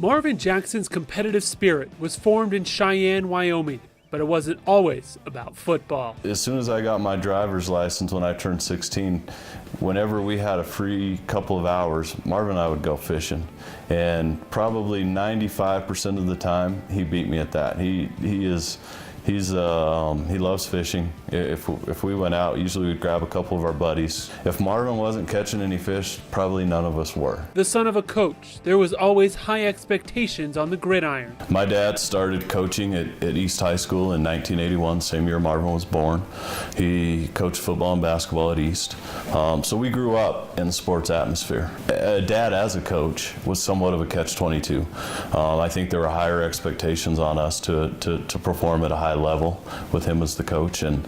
Marvin Jackson's competitive spirit was formed in Cheyenne, Wyoming, but it wasn't always about football. As soon as I got my driver's license when I turned 16, whenever we had a free couple of hours, Marvin and I would go fishing. And probably 95% of the time, he beat me at that. He loves fishing. If we went out, usually we'd grab a couple of our buddies. If Marvin wasn't catching any fish, probably none of us were. The son of a coach, there was always high expectations on the gridiron. My dad started coaching at East High School in 1981, same year Marvin was born. He coached football and basketball at East. So we grew up in the sports atmosphere. Dad as a coach was somewhat of a catch-22. I think there were higher expectations on us to perform at a high level with him as the coach, and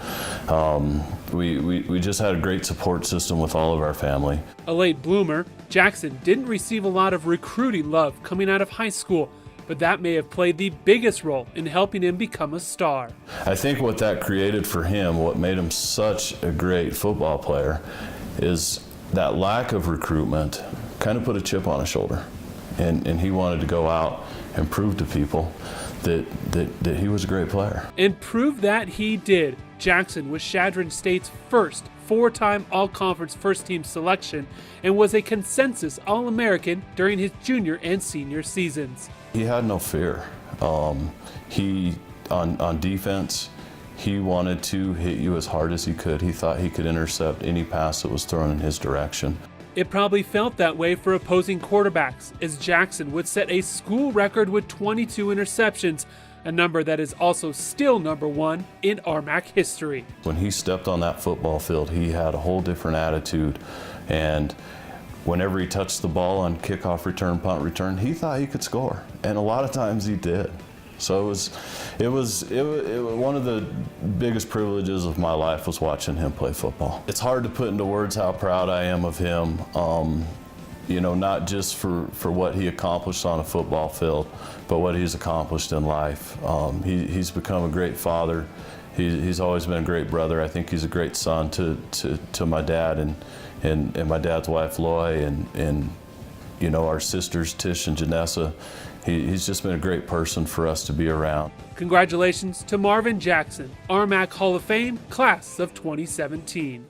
we just had a great support system with all of our family. A late bloomer, Jackson didn't receive a lot of recruiting love coming out of high school, but that may have played the biggest role in helping him become a star. I think what that created for him, what made him such a great football player, is that lack of recruitment kind of put a chip on his shoulder, and he wanted to go out and prove to people that he was a great player. And prove that he did. Jackson was Chadron State's first four-time All-Conference first-team selection and was a consensus All-American during his junior and senior seasons. He had no fear. On defense, he wanted to hit you as hard as he could. He thought he could intercept any pass that was thrown in his direction. It probably felt that way for opposing quarterbacks, as Jackson would set a school record with 22 interceptions, a number that is also still number one in RMAC history. When he stepped on that football field, he had a whole different attitude, and whenever he touched the ball on kickoff return, punt return, he thought he could score, and a lot of times he did. So it was one of the biggest privileges of my life was watching him play football. It's hard to put into words how proud I am of him, not just for what he accomplished on a football field, but what he's accomplished in life. He's become a great father. He's always been a great brother. I think he's a great son to my dad and my dad's wife, Loy, and our sisters, Tish and Janessa. He's just been a great person for us to be around. Congratulations to Marvin Jackson, RMAC Hall of Fame, class of 2017.